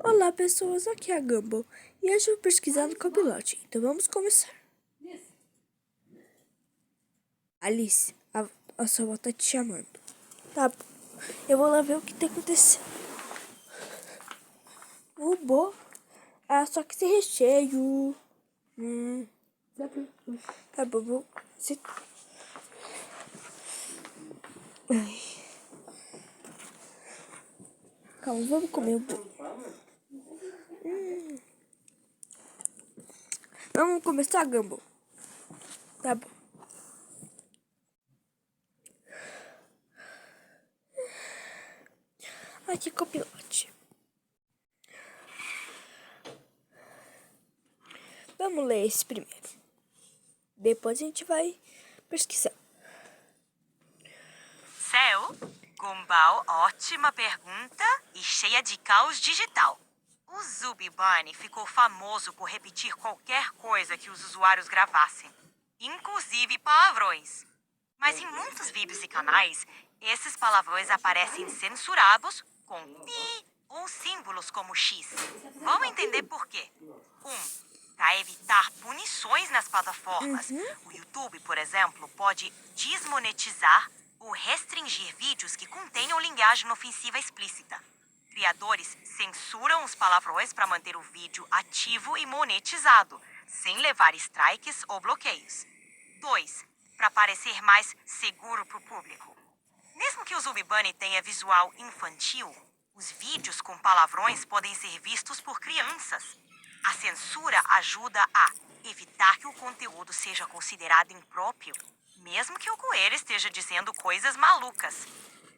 Olá pessoas, aqui é a Gumball e hoje eu vou pesquisar no Copilote, então vamos começar. Alice, a sua avó tá te chamando. Tá, eu vou lá ver o que tá acontecendo. Bom. Só que esse recheio. Tá bom. Ai. Calma, vamos comer o bolo. Vamos começar, Gumball. Tá bom. Aqui, Copilote. Vamos ler esse primeiro. Depois a gente vai pesquisar. Céu, Gumball, ótima pergunta e cheia de caos digital. O Zubi Bunny ficou famoso por repetir qualquer coisa que os usuários gravassem, inclusive palavrões. Mas em muitos vídeos e canais, esses palavrões aparecem censurados com pi ou símbolos como X. Vamos entender por quê. Para evitar punições nas plataformas. O YouTube, por exemplo, pode desmonetizar ou restringir vídeos que contenham linguagem ofensiva explícita. Criadores censuram os palavrões para manter o vídeo ativo e monetizado, sem levar strikes ou bloqueios. 2. Para parecer mais seguro para o público. Mesmo que o Zubi Bunny tenha visual infantil, os vídeos com palavrões podem ser vistos por crianças. A censura ajuda a evitar que o conteúdo seja considerado impróprio, mesmo que o coelho esteja dizendo coisas malucas.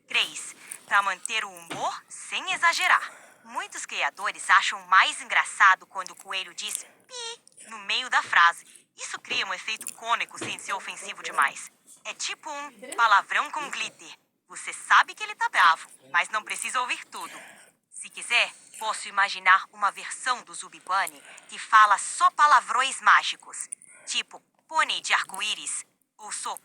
3. Para manter o humor sem exagerar. Muitos criadores acham mais engraçado quando o coelho diz pi no meio da frase. Isso cria um efeito cômico sem ser ofensivo demais. É tipo um palavrão com glitter. Você sabe que ele tá bravo, mas não precisa ouvir tudo. Se quiser, posso imaginar uma versão do Zubi Bunny que fala só palavrões mágicos, tipo pônei de arco-íris ou sou.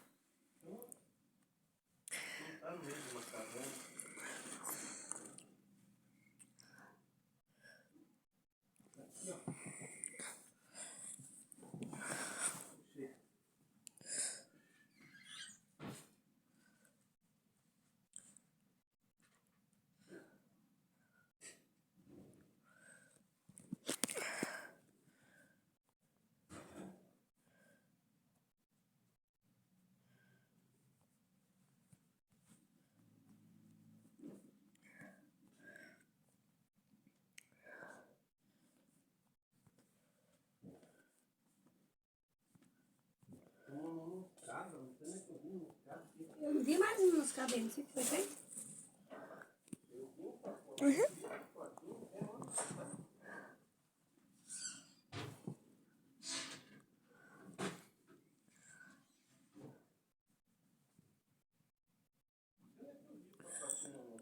Eu não vi mais nos cabelos, o que foi feito?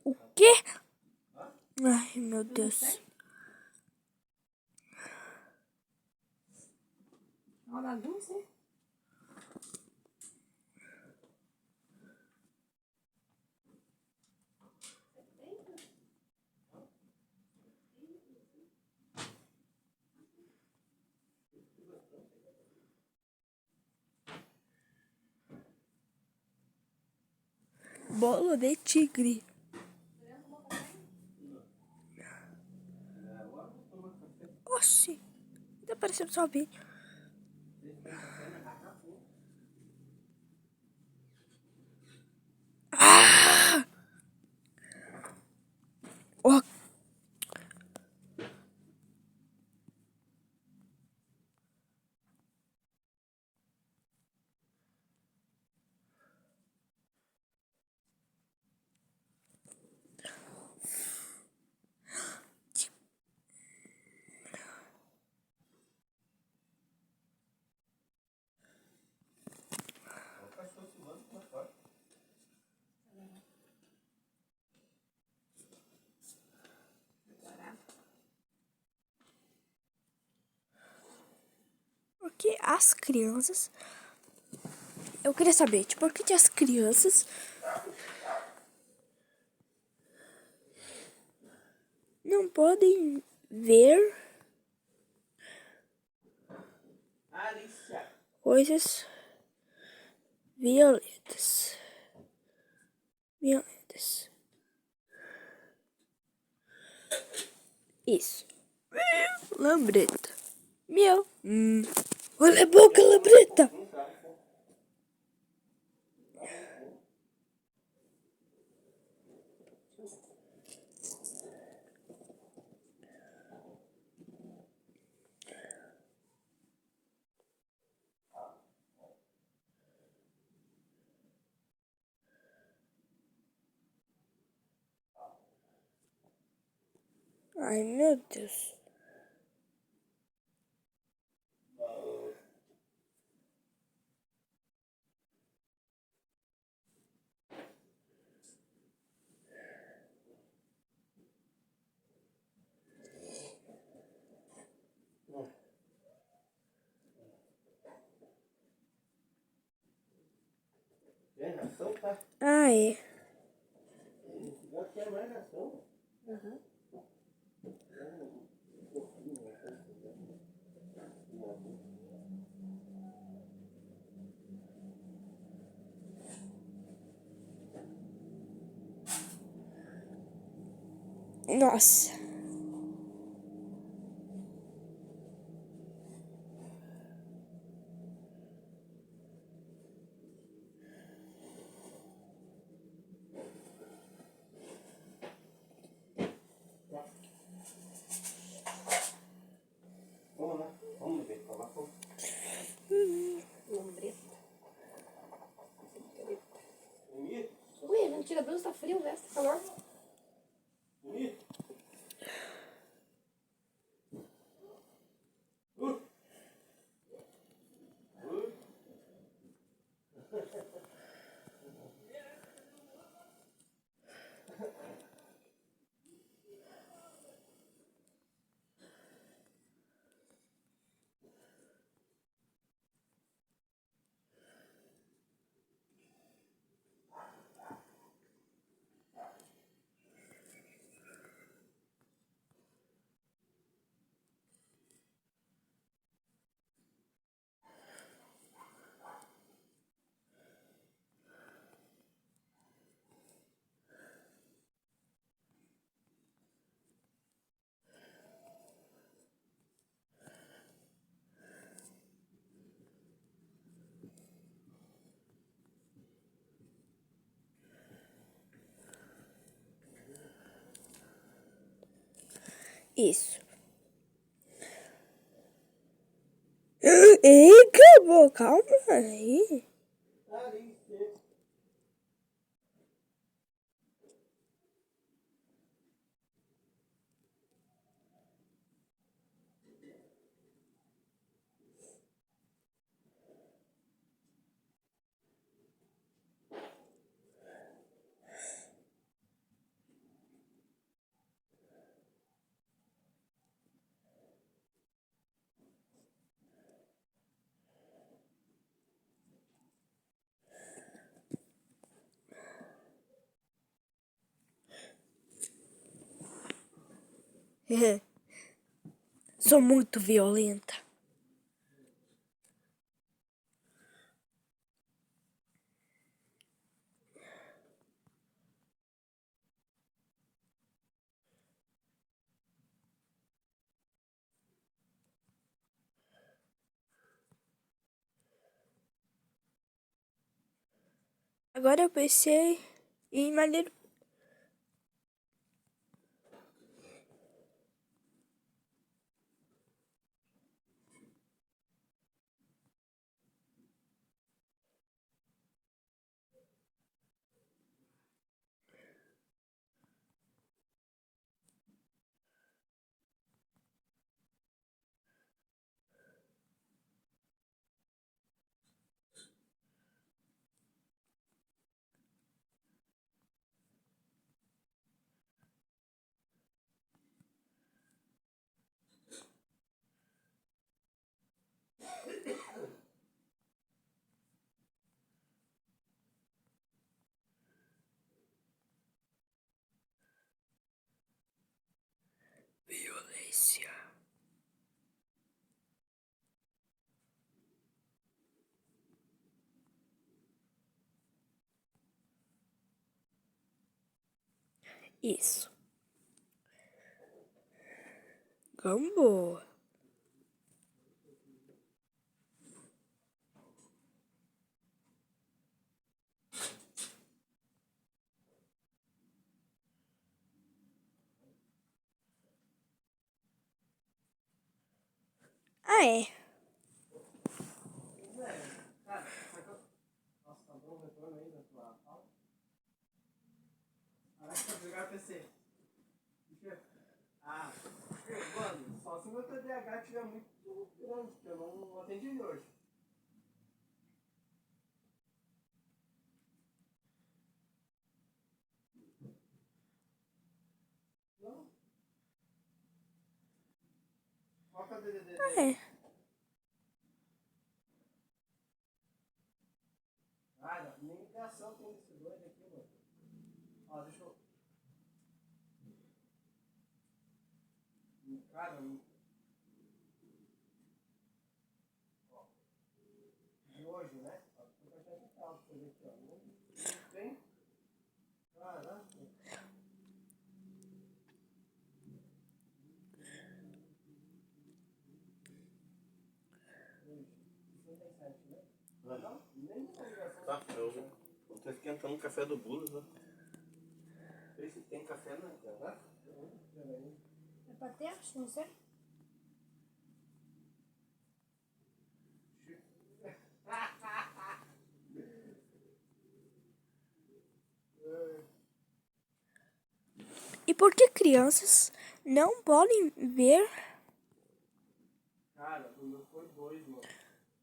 O quê? Ai, meu Deus. Uma bagunça, hein? Bolo de tigre. Oxi, tá parecendo só vídeo. Ó. Porque as crianças... Eu queria saber, tipo, por que as crianças não podem ver coisas violentas. Violentas. Isso. Lambreta. Miau. Olha a boca, lambreta. Ai, meu Deus. Tem ração, tá? Ah, é. Já quer mais ração? Nossa. Vamos lá. Vamos ver. Falar com Lambreta. bonito. Ui, não tira a blusa, tá frio, veste, calor. Bonito. Isso. Ei, acabou. Calma aí. Sou muito violenta. Agora eu pensei em maneiro. delícia. Isso. Gamboa. Ah, é. Nossa, tá bom o retorno aí da tua aula? Caraca, pra jogar o PC. Ah, mano, só se o meu TDAH estiver muito grande, porque eu não atendi ele hoje. Não? Qual que é o DDD dele? Ah, é. Cara, nem ligação tem esse doido aqui, mano. Ó, deixa eu... Cara, ó, de hoje, né? Ó, tô com a chave de carro pra ver aqui, ó. Não tem? Caraca. Não, nem uma ligação. Tá, eu tô esquentando o café do Bulos, né? Vê se tem café na garrafa. É pra ter? Não sei. E por que crianças não podem ver? Cara, o meu foi 2, mano.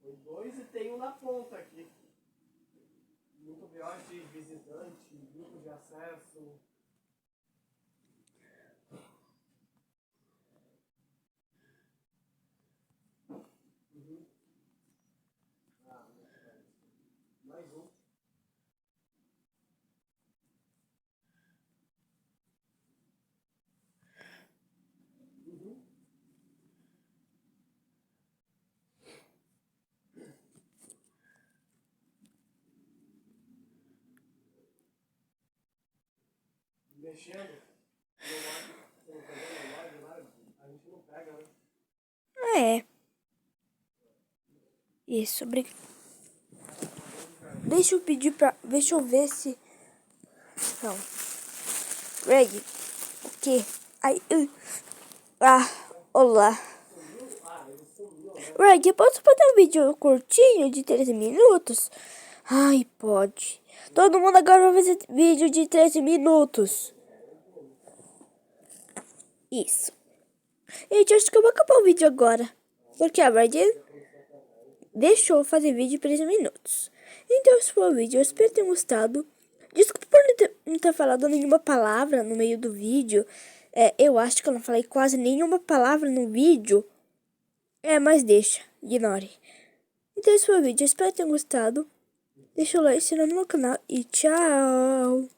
Foi 2 e tem um na ponta aqui. Muito pior de visitante, grupo de acesso. Uhum. Ah, mais um. Uhum. Mexendo no log, você não pegou no log lá, a gente não pega, né? Ah, é. Isso, obrigado. Deixa eu pedir pra... Deixa eu ver se... Não. Greg, o quê? Ai, ah, olá. Greg, eu posso fazer um vídeo curtinho de 13 minutos? Ai, pode. Todo mundo agora vai fazer vídeo de 13 minutos. Isso. Gente, acho que eu vou acabar o vídeo agora. Porque a Brad deixou eu fazer vídeo de 13 minutos. Então esse foi o vídeo. Eu espero que tenham gostado. Desculpa por não ter falado nenhuma palavra no meio do vídeo. Eu acho que eu não falei quase nenhuma palavra no vídeo. Mas deixa. Ignore. Então esse foi o vídeo. Eu espero que tenham gostado. Deixa o like, se inscreva no meu canal. E tchau.